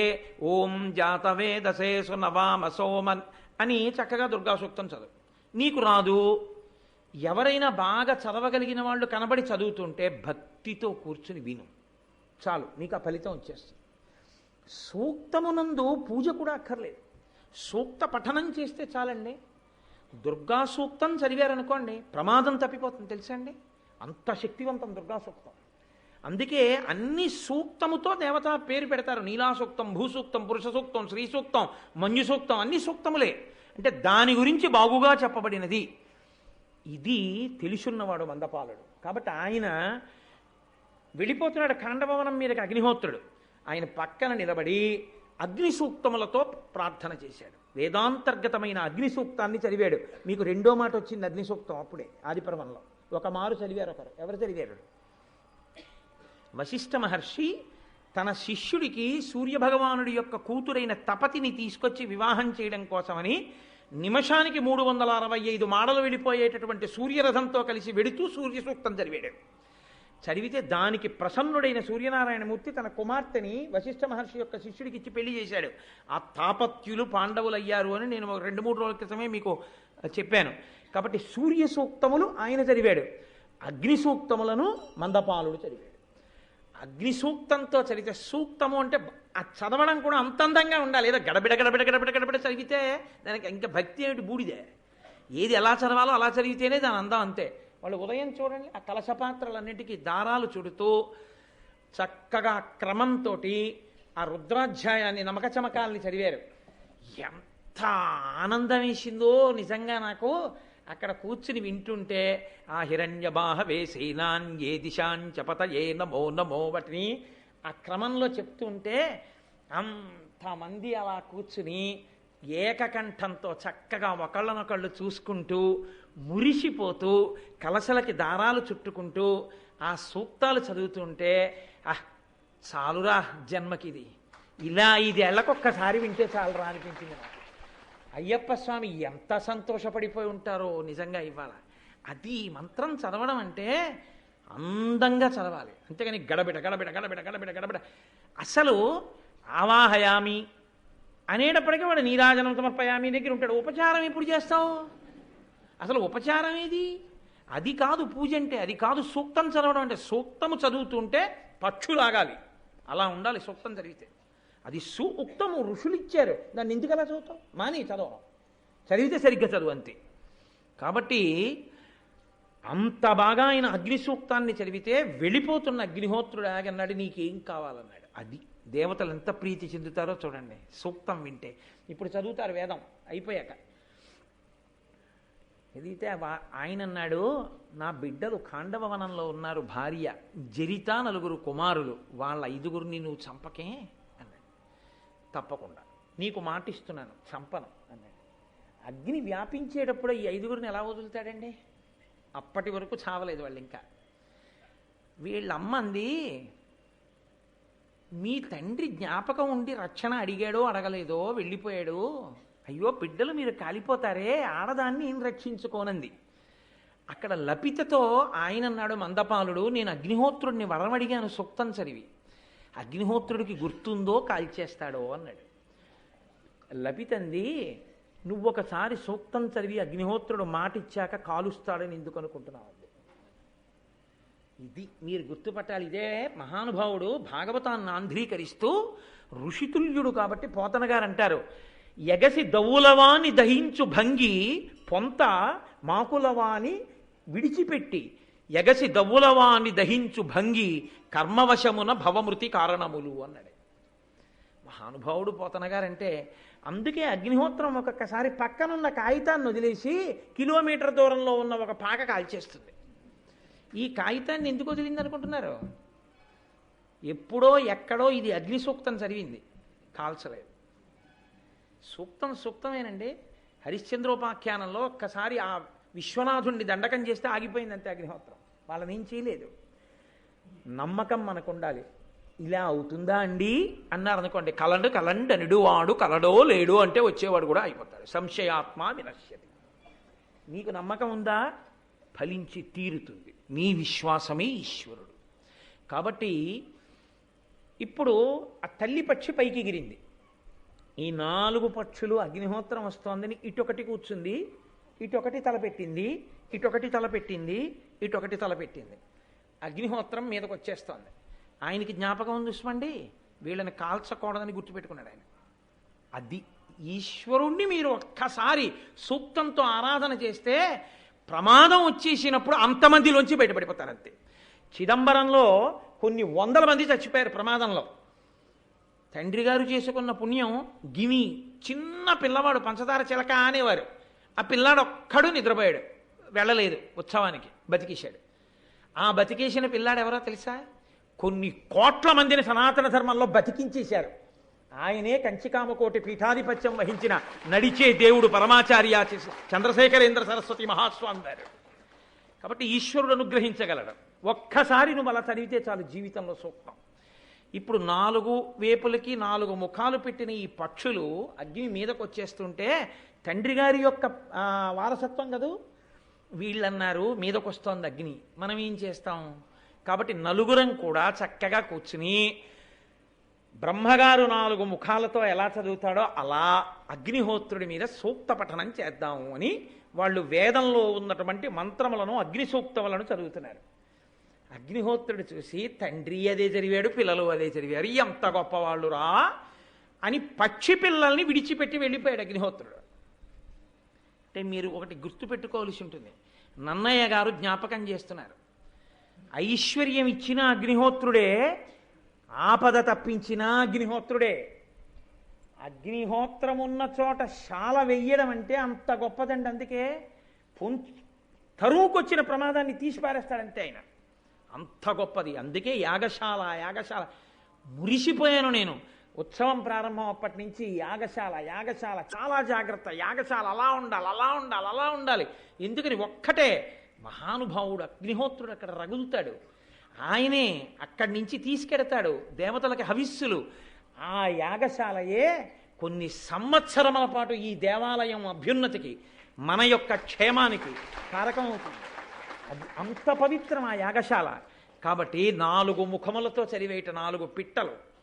ఓం జాతవేదసేసు నవామ సోమన్ అని చక్కగా దుర్గా సూక్తం చదువు. నీకు రాదు, ఎవరైనా బాగా చదవగలిగిన వాళ్ళు కనబడి చదువుతుంటే భక్తితో కూర్చుని విను, చాలు నీకు ఆ ఫలితం వచ్చేస్తుంది. సూక్తమునందు పూజ కూడా అక్కర్లేదు, సూక్త పఠనం చేస్తే చాలండి. దుర్గా సూక్తం చదివారనుకోండి ప్రమాదం తప్పిపోతుంది తెలుసా అండి, అంత శక్తివంతం దుర్గా సూక్తం. అందుకే అన్ని సూక్తముతో దేవత పేరు పెడతారు. నీలా సూక్తం, భూసూక్తం, పురుష సూక్తం, శ్రీ సూక్తం, మంజు సూక్తం, అన్ని సూక్తములే. అంటే దాని గురించి బాగుగా చెప్పబడినది. ఇది తెలుసున్నవాడు మందపాలుడు. కాబట్టి ఆయన వెళ్ళిపోతున్నాడు ఖాండభవనం మీదకి అగ్నిహోత్రుడు. ఆయన పక్కన నిలబడి అగ్ని సూక్తములతో ప్రార్థన చేశాడు. వేదాంతర్గతమైన అగ్ని సూక్తాన్ని చదివాడు. మీకు రెండో మాట వచ్చింది అగ్ని సూక్తం అప్పుడే ఆదిపర్వంలో. ఒక మారు చదివారు ఒకరు. ఎవరు చదివారు? వశిష్ఠ మహర్షి తన శిష్యుడికి సూర్యభగవానుడి యొక్క కూతురైన తపతిని తీసుకొచ్చి వివాహం చేయడం కోసమని నిమిషానికి 365 మాడలు వెళ్ళిపోయేటటువంటి సూర్యరథంతో కలిసి వెడుతూ సూర్య సూక్తం చదివాడు. చదివితే దానికి ప్రసన్నుడైన సూర్యనారాయణమూర్తి తన కుమార్తెని వశిష్ఠ మహర్షి యొక్క శిష్యుడికి ఇచ్చి పెళ్లి చేశాడు. ఆ తాపత్యులు పాండవులయ్యారు అని నేను 2-3 రోజుల క్రితమే మీకు చెప్పాను. కాబట్టి సూర్య సూక్తములు ఆయన చదివాడు, అగ్ని సూక్తములను మందపాలుడు చదివాడు. అగ్ని సూక్తంతో చదివితే, సూక్తము అంటే ఆ చదవడం కూడా అంత అందంగా ఉండాలి. ఏదో గడబిడ గడబిడ గడబిడ గడబిడ చదివితే దానికి ఇంకా భక్తి ఏమిటి, బూడిదే. ఏది ఎలా చదవాలో అలా చదివితేనే దాని అందం అంతే. వాళ్ళు ఉదయం చూడండి ఆ కలశపాత్రలన్నిటికీ దారాలు చుడుతూ చక్కగా క్రమంతో ఆ రుద్రాధ్యాయాన్ని నమక చమకాలని చదివారు. ఎంత ఆనందం వేసిందో నిజంగా నాకు అక్కడ కూర్చుని వింటుంటే. ఆ హిరణ్యబాహ వేసేనాన్ ఏ దిశాంచపత ఏ నమో నమో వాటిని ఆ క్రమంలో చెప్తుంటే అంతమంది అలా కూర్చుని ఏకకంఠంతో చక్కగా ఒకళ్ళనొకళ్ళు చూసుకుంటూ మురిసిపోతూ కలశలకి దారాలు చుట్టుకుంటూ ఆ సూక్తాలు చదువుతుంటే చాలురా జన్మకిది, ఇలా 5 ఏళ్లకొక్కసారి వింటే చాలురా అనిపించింది నాకు. అయ్యప్ప స్వామి ఎంత సంతోషపడిపోయి ఉంటారో నిజంగా ఇవాళ. అది మంత్రం చదవడం అంటే అందంగా చదవాలి, అంతేగాని గడబిడ గడబిడ గడబిడ గడబిడ గడబిడ. అసలు ఆవాహయామి అనేటప్పటికీ వాడు నీరాజనం సమర్పయామి దగ్గర ఉంటాడు. ఉపచారం ఎప్పుడు చేస్తావు? అసలు ఉపచారం ఏది? అది కాదు పూజ అంటే, అది కాదు సూక్తం చదవడం అంటే. సూక్తము చదువుతుంటే పక్షులాగాలి, అలా ఉండాలి సూక్తం చదివితే. అది సూక్తము ఋషులు ఇచ్చారు, దాన్ని ఎందుకు అలా చదువుతావు? మాని చదవడం, చదివితే సరిగ్గా చదువు అంతే. కాబట్టి అంత బాగా ఆయన అగ్ని సూక్తాన్ని చదివితే వెళ్ళిపోతున్న అగ్నిహోత్రుడు ఆగన్నాడు, నీకేం కావాలన్నాడు. అది దేవతలు ఎంత ప్రీతి చెందుతారో చూడండి సూక్తం వింటే. ఇప్పుడు చదువుతారు వేదం అయిపోయాక. చదివితే ఆయన అన్నాడు, నా బిడ్డలు ఖాండవవనంలో ఉన్నారు, భార్య జరిత 4 కుమారులు, వాళ్ళ 5గురిని నువ్వు చంపకే అన్నాడు. తప్పకుండా నీకు మాటిస్తున్నాను, చంపను అన్నాడు. అగ్ని వ్యాపించేటప్పుడు ఈ 5గురిని ఎలా వదులుతాడండి? అప్పటి వరకు చావలేదు వాళ్ళు. ఇంకా వీళ్ళమ్మ అంది, మీ తండ్రి జ్ఞాపకం ఉండి రక్షణ అడిగాడో అడగలేదో వెళ్ళిపోయాడు, అయ్యో బిడ్డలు మీరు కాలిపోతారే, ఆడదాన్ని ఏం రక్షించుకోనంది. అక్కడ లపితతో ఆయన అన్నాడు మందపాలుడు, నేను అగ్నిహోత్రుడిని వరం అడిగాను సూక్తం చదివి, అగ్నిహోత్రుడికి గుర్తుందో కాల్చేస్తాడో అన్నాడు. లపితంది, నువ్వొకసారి సూక్తం చదివి అగ్నిహోత్రుడు మాట ఇచ్చాక కాలుస్తాడని ఎందుకు అనుకుంటున్నావు? ఇది మీరు గుర్తుపట్టాలి. ఇదే మహానుభావుడు భాగవతాన్ని ఆంధ్రీకరిస్తూ ఋషితుల్యుడు కాబట్టి పోతన గారు అంటారు, ఎగసి దవులవాని దహించు భంగి పొంత మాకులవాని విడిచిపెట్టి, ఎగసి దవ్వులవాని దహించు భంగి కర్మవశమున భవమృతి కారణములు అన్నాడు మహానుభావుడు పోతన గారంటే. అందుకే అగ్నిహోత్రం ఒక్కొక్కసారి పక్కనున్న కాగితాన్ని వదిలేసి కిలోమీటర్ దూరంలో ఉన్న ఒక పాక కాల్చేస్తుంది. ఈ కాగితాన్ని ఎందుకు వదిలింది అనుకుంటున్నారు? ఎప్పుడో ఎక్కడో ఇది అగ్ని సూక్తం చదివింది, కాల్చలేదు. సూక్తమేనండి. హరిశ్చంద్రోపాఖ్యానంలో ఒక్కసారి ఆ విశ్వనాథుణ్ణి దండకం చేస్తే ఆగిపోయింది అంతే అగ్నిహోత్రం, వాళ్ళని ఏం చేయలేదు. నమ్మకం మనకు ఉండాలి. ఇలా అవుతుందా అండి అన్నారు అనుకోండి, కలండనుడు వాడు కలడో లేడు అంటే వచ్చేవాడు కూడా అయిపోతాడు. సంశయాత్మ వినశ్యతి. నీకు నమ్మకం ఉందా? ఫలించి తీరుతుంది. నీ విశ్వాసమే ఈశ్వరుడు. కాబట్టి ఇప్పుడు ఆ తల్లి పక్షి పైకి ఎగిరింది. ఈ 4 పక్షులు అగ్నిహోత్రం వస్తోందని ఇటొకటి కూర్చుంది, ఇటొకటి తలపెట్టింది, ఇటొకటి తలపెట్టింది, ఇటొకటి తలపెట్టింది. అగ్నిహోత్రం మీదకి వచ్చేస్తోంది. ఆయనకి జ్ఞాపకం ఉంది చూసుకోండి, వీళ్ళని కాల్చకూడదని గుర్తుపెట్టుకున్నాడు ఆయన. అది ఈశ్వరుణ్ణి మీరు ఒక్కసారి సూక్తంతో ఆరాధన చేస్తే ప్రమాదం వచ్చేసినప్పుడు అంతమందిలోంచి బయటపడిపోతారు అంతే. చిదంబరంలో కొన్ని 100 మంది చచ్చిపోయారు ప్రమాదంలో. తండ్రి గారు చేసుకున్న పుణ్యం గిని చిన్న పిల్లవాడు పంచదార చిలక అనేవారు. ఆ పిల్లాడు ఒక్కడు నిద్రపోయాడు, వెళ్ళలేదు ఉత్సవానికి, బతికేశాడు. ఆ బతికేసిన పిల్లాడు ఎవరో తెలుసా? కొన్ని కోట్ల మందిని సనాతన ధర్మంలో బతికించేశారు. ఆయనే కంచికామకోటి పీఠాధిపత్యం వహించిన నడిచే దేవుడు పరమాచార్య చంద్రశేఖరేంద్ర సరస్వతి మహాస్వామి వారు. కాబట్టి ఈశ్వరుడు అనుగ్రహించగలడు. ఒక్కసారి నువ్వు అలా చదివితే చాలు జీవితంలో సూక్తం. ఇప్పుడు 4 వేపులకి 4 ముఖాలు పెట్టిన ఈ పక్షులు అగ్ని మీదకు వచ్చేస్తుంటే తండ్రి గారి యొక్క వారసత్వం కదూ. వీళ్ళన్నారు మీదకు వస్తోంది అగ్ని, మనం ఏం చేస్తాం? కాబట్టి నలుగురం కూడా చక్కగా కూర్చుని బ్రహ్మగారు 4 ముఖాలతో ఎలా చదువుతాడో అలా అగ్నిహోత్రుడి మీద సూక్త పఠనం చేద్దాము అని వాళ్ళు వేదంలో ఉన్నటువంటి మంత్రములను అగ్ని సూక్తములను చదువుతున్నారు. అగ్నిహోత్రుడు చూసి తండ్రి అదే చదివాడు, పిల్లలు అదే చదివారు, ఎంత గొప్పవాళ్ళు రా అని పక్షి పిల్లల్ని విడిచిపెట్టి వెళ్ళిపోయాడు అగ్నిహోత్రుడు. అంటే మీరు ఒకటి గుర్తుపెట్టుకోవాల్సి ఉంటుంది. నన్నయ్య గారు జ్ఞాపకం చేస్తున్నారు, ఐశ్వర్యం ఇచ్చిన అగ్నిహోత్రుడే, ఆపద తప్పించిన అగ్నిహోత్రుడే. అగ్నిహోత్రం ఉన్న చోట శాల వెయ్యడం అంటే అంత గొప్పదండి. అందుకే తరువుకొచ్చిన ప్రమాదాన్ని తీసి పారేస్తాడంతే ఆయన, అంత గొప్పది. అందుకే యాగశాల మురిసిపోయాను నేను. ఉత్సవం ప్రారంభం అప్పటి నుంచి యాగశాల చాలా జాగ్రత్త. యాగశాల అలా ఉండాలి. ఎందుకని? ఒక్కటే మహానుభావుడు అగ్నిహోత్రుడు అక్కడ రగులుతాడు. ఆయనే అక్కడి నుంచి తీసుకెడతాడు దేవతలకి హవిస్సులు. ఆ యాగశాలయే కొన్ని సంవత్సరముల పాటు ఈ దేవాలయం అభ్యున్నతికి, మన యొక్క క్షేమానికి కారకం అవుతుంది. అది అంత పవిత్రం ఆ యాగశాల. కాబట్టి 4 ముఖములతో చదివేట 4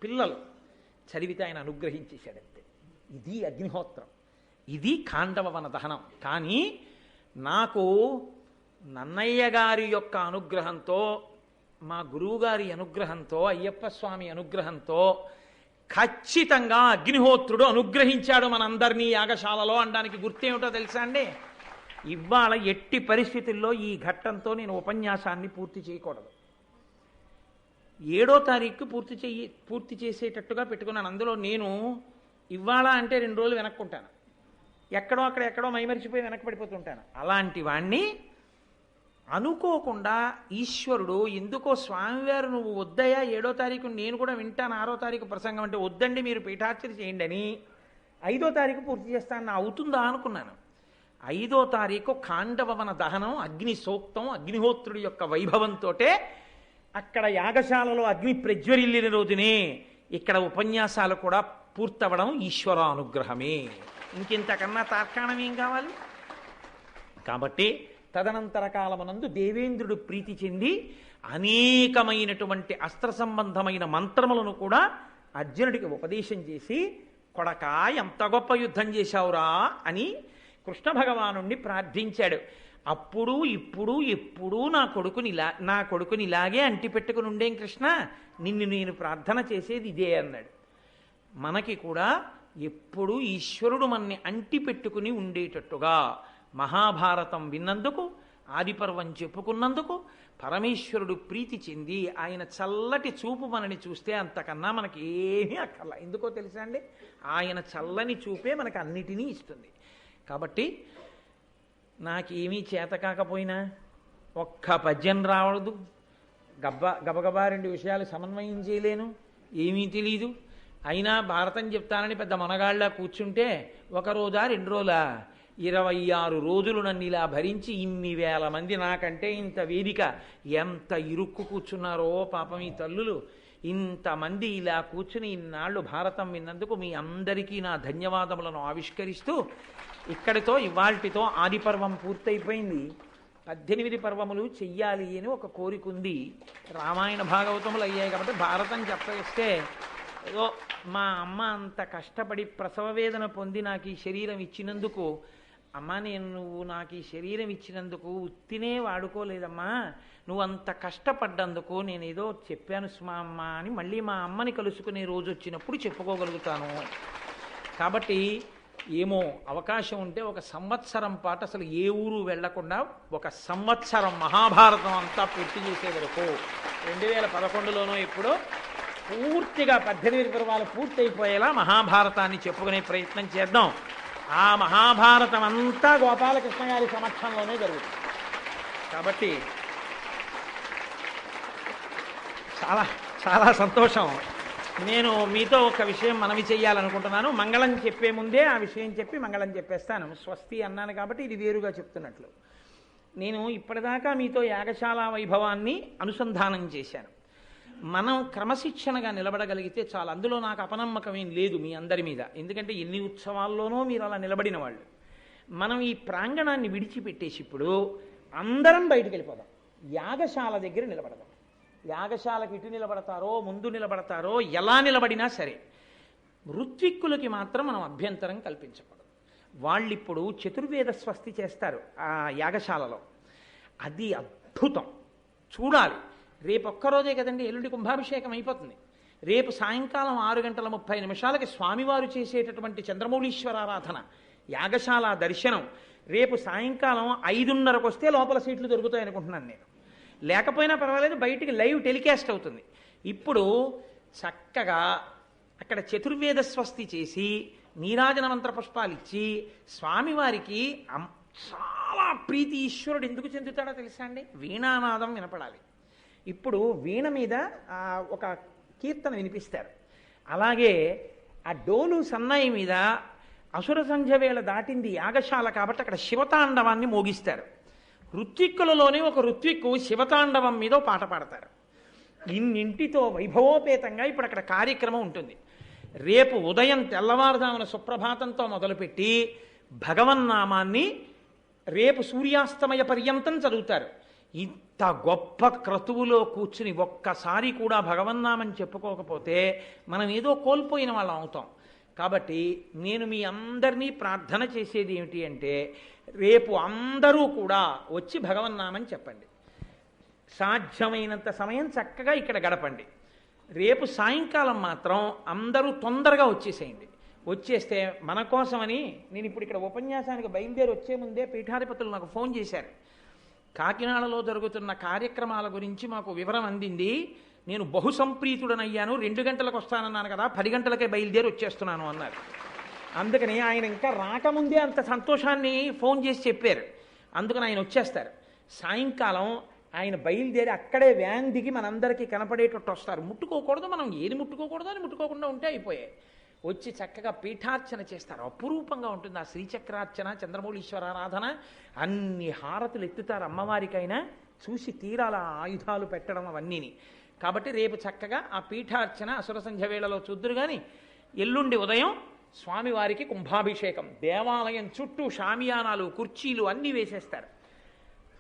పిల్లలు చదివితే ఆయన అనుగ్రహించేశాడంతే. ఇది అగ్నిహోత్రం, ఇది ఖాండవవన దహనం. కానీ నాకు నన్నయ్య గారి యొక్క అనుగ్రహంతో, మా గురువుగారి అనుగ్రహంతో, అయ్యప్ప స్వామి అనుగ్రహంతో ఖచ్చితంగా అగ్నిహోత్రుడు అనుగ్రహించాడు మనందరినీ యాగశాలలో అనడానికి గుర్తేమిటో తెలుసా అండి? ఇవాళ ఎట్టి పరిస్థితుల్లో ఈ ఘట్టంతో నేను ఉపన్యాసాన్ని పూర్తి చేయకూడదు. 7వ తారీఖు పూర్తి చేసేటట్టుగా పెట్టుకున్నాను. అందులో నేను ఇవాళ అంటే 2 రోజులు వెనక్కుంటాను, ఎక్కడో మైమరిచిపోయి వెనక్కి అలాంటి వాణ్ణి అనుకోకుండా ఈశ్వరుడు ఎందుకో స్వామివారు నువ్వు వద్దయ్యా 7వ తారీఖు నేను కూడా వింటాను 6వ తారీఖు ప్రసంగం అంటే, వద్దండి మీరు పీఠార్చన చేయండి అని 5వ తారీఖు పూర్తి చేస్తాను. అవుతుందా అనుకున్నాను. 5వ తారీఖు ఖాండవవన దహనం, అగ్ని సూక్తం, అగ్నిహోత్రుడి యొక్క వైభవంతో అక్కడ యాగశాలలో అగ్ని ప్రజ్వరిల్లిన రోజునే ఇక్కడ ఉపన్యాసాలు కూడా పూర్తవడం ఈశ్వర అనుగ్రహమే. ఇంకింతకన్నా తార్కాణం ఏం కావాలి? కాబట్టి తదనంతర కాలమునందు దేవేంద్రుడు ప్రీతి చెంది అనేకమైనటువంటి అస్త్ర సంబంధమైన మంత్రములను కూడా అర్జునుడికి ఉపదేశం చేసి, కొడకా ఎంత గొప్ప యుద్ధం చేశావురా అని కృష్ణ భగవానుణ్ణి ప్రార్థించాడు. అప్పుడు ఇప్పుడు ఎప్పుడూ నా కొడుకుని ఇలాగే అంటిపెట్టుకుని ఉండేం కృష్ణ, నిన్ను నేను ప్రార్థన చేసేది ఇదే అన్నాడు. మనకి కూడా ఎప్పుడూ ఈశ్వరుడు మన్ని అంటిపెట్టుకుని ఉండేటట్టుగా మహాభారతం విన్నందుకు, ఆదిపర్వం చెప్పుకున్నందుకు పరమేశ్వరుడు ప్రీతి చెంది ఆయన చల్లటి చూపు మనని చూస్తే అంతకన్నా మనకి ఏమీ అక్కర్లా. ఎందుకో తెలుసా అండి? ఆయన చల్లని చూపే మనకు అన్నిటినీ ఇస్తుంది. కాబట్టి నాకేమీ చేత కాకపోయినా, ఒక్క పద్యం రావడదు, గబగబా 2 విషయాలు సమన్వయం చేయలేను, ఏమీ తెలీదు, అయినా భారతం చెప్తానని పెద్ద మనగాళ్ళ కూర్చుంటే 1 రోజా 2 రోజులా 26 రోజులు నన్ను ఇలా భరించి ఇన్ని వేల మంది, నాకంటే ఇంత వేదిక ఎంత ఇరుక్కు కూర్చున్నారో పాపం ఈ తల్లులు, ఇంతమంది ఇలా కూర్చుని ఇన్నాళ్ళు భారతం విన్నందుకు మీ అందరికీ నా ధన్యవాదములను ఆవిష్కరిస్తూ, ఇక్కడితో ఇవాల్టితో ఆదిపర్వం పూర్తయిపోయింది. 18 పర్వములు చెయ్యాలి అని ఒక కోరిక ఉంది. రామాయణ భాగవతములు అయ్యాయి కాబట్టి భారతం చెప్పేస్తే ఏదో మా అమ్మ అంత కష్టపడి ప్రసవ వేదన పొంది నాకు ఈ శరీరం ఇచ్చినందుకు, అమ్మ నువ్వు నాకు ఈ శరీరం ఇచ్చినందుకు ఉత్తినే వాడుకోలేదమ్మా, నువ్వు అంత కష్టపడ్డందుకు నేను ఏదో చెప్పాను సుమా అమ్మ అని మళ్ళీ మా అమ్మని కలుసుకునే రోజు వచ్చినప్పుడు చెప్పుకోగలుగుతాను. కాబట్టి ఏమో అవకాశం ఉంటే 1 సంవత్సరం పాటు అసలు ఏ ఊరు వెళ్లకుండా 1 సంవత్సరం మహాభారతం అంతా పూర్తి చేసే వరకు 2011లోనో ఎప్పుడో పూర్తిగా 18 పర్వాలు పూర్తయిపోయేలా మహాభారతాన్ని చెప్పుకునే ప్రయత్నం చేద్దాం. ఆ మహాభారతం అంతా గోపాలకృష్ణ గారి సమక్షంలోనే జరుగుతుంది. కాబట్టి చాలా చాలా సంతోషం. నేను మీతో ఒక విషయం మనవి చెయ్యాలనుకుంటున్నాను. మంగళం చెప్పే ముందే ఆ విషయం చెప్పి మంగళం చెప్పేస్తాను. స్వస్తి అన్నాను కాబట్టి ఇది వేరుగా చెప్తున్నట్లు. నేను ఇప్పటిదాకా మీతో యాగశాల వైభవాన్ని అనుసంధానం చేశాను. మనం క్రమశిక్షణగా నిలబడగలిగితే చాలా. అందులో నాకు అపనమ్మకం ఏం లేదు మీ అందరి మీద, ఎందుకంటే ఎన్ని ఉత్సవాల్లోనూ మీరు అలా నిలబడిన వాళ్ళు. మనం ఈ ప్రాంగణాన్ని విడిచిపెట్టేసి ఇప్పుడు అందరం బయటికి వెళ్ళిపోదాం, యాగశాల దగ్గర నిలబడదాం. యాగశాలకు ఇటు నిలబడతారో ముందు నిలబడతారో ఎలా నిలబడినా సరే ఋత్విక్కులకి మాత్రం మనం అభ్యంతరం కల్పించకూడదు. వాళ్ళిప్పుడు చతుర్వేద స్వస్తి చేస్తారు ఆ యాగశాలలో, అది అద్భుతం, చూడాలి. రేపు ఒక్కరోజే కదండి, ఎల్లుండి కుంభాభిషేకం అయిపోతుంది. రేపు సాయంకాలం 6:30 స్వామివారు చేసేటటువంటి చంద్రమౌళీశ్వరారాధన, యాగశాల దర్శనం. రేపు సాయంకాలం 5:30కు వస్తే లోపల సీట్లు దొరుకుతాయి అనుకుంటున్నాను నేను. లేకపోయినా పర్వాలేదు, బయటికి లైవ్ టెలికాస్ట్ అవుతుంది. ఇప్పుడు చక్కగా అక్కడ చతుర్వేద స్వస్తి చేసి నీరాజన మంత్ర పుష్పాలు ఇచ్చి స్వామివారికి చాలా ప్రీతి. ఈశ్వరుడు ఎందుకు చెందుతాడో తెలుసా అండి? వీణానాదం వినపడాలి. ఇప్పుడు వీణ మీద ఒక కీర్తన వినిపిస్తారు, అలాగే ఆ డోలు సన్నాయి మీద అసుర సంధ్య వేళ దాటింది యాగశాల కాబట్టి అక్కడ శివతాండవాన్ని మోగిస్తారు. ఋత్విక్కులలోనే ఒక ఋత్విక్కు శివతాండవం మీద పాట పాడతారు. ఇన్నింటితో వైభవోపేతంగా ఇప్పుడు అక్కడ కార్యక్రమం ఉంటుంది. రేపు ఉదయం తెల్లవారుజామున సుప్రభాతంతో మొదలుపెట్టి భగవన్నామాన్ని రేపు సూర్యాస్తమయ పర్యంతం చదువుతారు. ఇంత గొప్ప క్రతువులో కూర్చుని ఒక్కసారి కూడా భగవన్నామని చెప్పుకోకపోతే మనం ఏదో కోల్పోయిన వాళ్ళం అవుతాం. కాబట్టి నేను మీ అందరినీ ప్రార్థన చేసేది ఏమిటి అంటే, రేపు అందరూ కూడా వచ్చి భగవన్నామని చెప్పండి. సాధ్యమైనంత సమయం చక్కగా ఇక్కడ గడపండి. రేపు సాయంకాలం మాత్రం అందరూ తొందరగా వచ్చేసేయండి. వచ్చేస్తే మన కోసమని నేను ఇప్పుడు ఇక్కడ ఉపన్యాసానికి బయలుదేరి వచ్చే ముందే పీఠాధిపతులు నాకు ఫోన్ చేశారు. కాకినాడలో జరుగుతున్న కార్యక్రమాల గురించి మాకు వివరం అందింది. నేను బహు సంప్రీతుడనయ్యాను. 2 గంటలకు వస్తానన్నాను కదా, 10 గంటలకే బయలుదేరి వచ్చేస్తున్నాను అన్నారు. అందుకని ఆయన ఇంకా రాకముందే అంత సంతోషాన్ని ఫోన్ చేసి చెప్పారు. అందుకని ఆయన వచ్చేస్తారు. సాయంకాలం ఆయన బయలుదేరి అక్కడే వ్యాన్ దిగి మనందరికీ కనపడేటట్టు వస్తారు. ముట్టుకోకూడదు, మనం ఏది ముట్టుకోకూడదు అని ముట్టుకోకుండా ఉంటే అయిపోయాయి. వచ్చి చక్కగా పీఠార్చన చేస్తారు. అపురూపంగా ఉంటుంది ఆ శ్రీచక్రార్చన, చంద్రమౌళీశ్వరారాధన. అన్ని హారతులు ఎత్తుతారు అమ్మవారికైనా, చూసి తీరాల ఆయుధాలు పెట్టడం అవన్నీని. కాబట్టి రేపు చక్కగా ఆ పీఠార్చన అసుర సంధ్య వేళలో చూద్దురు. కానీ ఎల్లుండి ఉదయం స్వామివారికి కుంభాభిషేకం, దేవాలయం చుట్టూ షామియానాలు, కుర్చీలు అన్నీ వేసేస్తారు.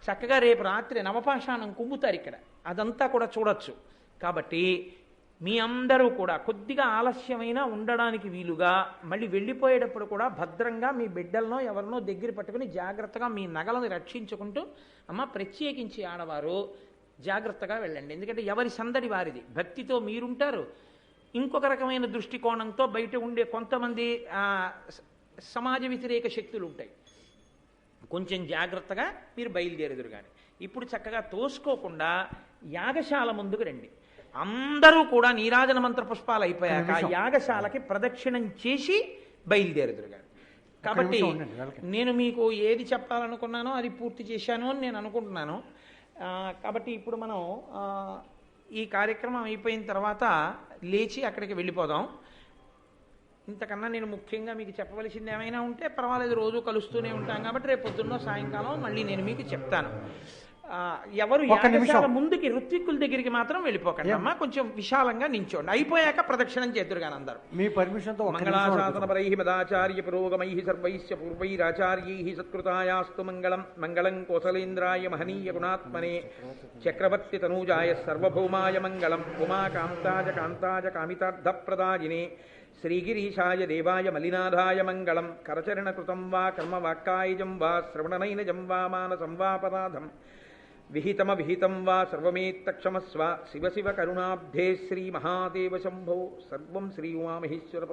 చక్కగా రేపు రాత్రి నవపాషాణం కుంభుతారు ఇక్కడ, అదంతా కూడా చూడొచ్చు. కాబట్టి మీ అందరూ కూడా కొద్దిగా ఆలస్యమైనా ఉండడానికి వీలుగా, మళ్ళీ వెళ్ళిపోయేటప్పుడు కూడా భద్రంగా మీ బిడ్డలనో ఎవరినో దగ్గర పట్టుకుని జాగ్రత్తగా మీ నగలను రక్షించుకుంటూ, అమ్మ ప్రత్యేకించి ఆడవారు జాగ్రత్తగా వెళ్ళండి. ఎందుకంటే ఎవరి సందడి వారిది. భక్తితో మీరుంటారు, ఇంకొక రకమైన దృష్టికోణంతో బయట ఉండే కొంతమంది సమాజ వ్యతిరేక శక్తులు ఉంటాయి. కొంచెం జాగ్రత్తగా మీరు బయలుదేరుదురు. కానీ ఇప్పుడు చక్కగా తోసుకోకుండా యాగశాల ముందుకు రండి. అందరూ కూడా నీరాజన మంత్ర పుష్పాలు అయిపోయాక యాగశాలకి ప్రదక్షిణం చేసి బయలుదేరుదురు. కానీ కాబట్టి నేను మీకు ఏది చెప్పాలనుకున్నానో అది పూర్తి చేశాను అని నేను అనుకుంటున్నాను. కాబట్టి ఇప్పుడు మనం ఈ కార్యక్రమం అయిపోయిన తర్వాత లేచి అక్కడికి వెళ్ళిపోదాం. ఇంతకన్నా నేను ముఖ్యంగా మీకు చెప్పవలసింది ఏమైనా ఉంటే పర్వాలేదు, రోజు కలుస్తూనే ఉంటాం కాబట్టి రేపు పొద్దున్నో సాయంకాలం మళ్ళీ నేను మీకు చెప్తాను. ఎవరు యాగశాల ముందుకి ఋత్విక్కుల దగ్గరికి మాత్రం వెళ్ళిపోకండి అమ్మా, కొంచెం విశాలంగా నించోండి. అయిపోయాక ప్రదక్షిణం చేద్దరు కానీ అందరూ. మీ పర్మిషన్ తో మంగళాశాసనపరై మదాచార్య పురోగమై సర్వైశ్య పూర్వైరాచార్యై సత్కృతాయాస్తు మంగళం. మంగళం కోసలేంద్రాయ మహనీయ గుణాత్మనే చక్రవర్తి తనూజాయ సర్వభౌమాయ మంగళం. ఉమాకాంతాయ కాంతాయ కామితార్థప్రదాయినే శ్రీగిరీశాయ దేవాయ మలినాథాయ మంగళం. కరచరణకృతం వా కర్మవాక్కాయజం వా శ్రవణనైనజం వా మానసం వాపరాధం విహితమవిహితం వా సర్వమేత్తక్షమస్వ. శివ శివ కరుణాబ్ధే శ్రీ మహాదేవ శంభో. సర్వం శ్రీ ఉమామహేశ్వర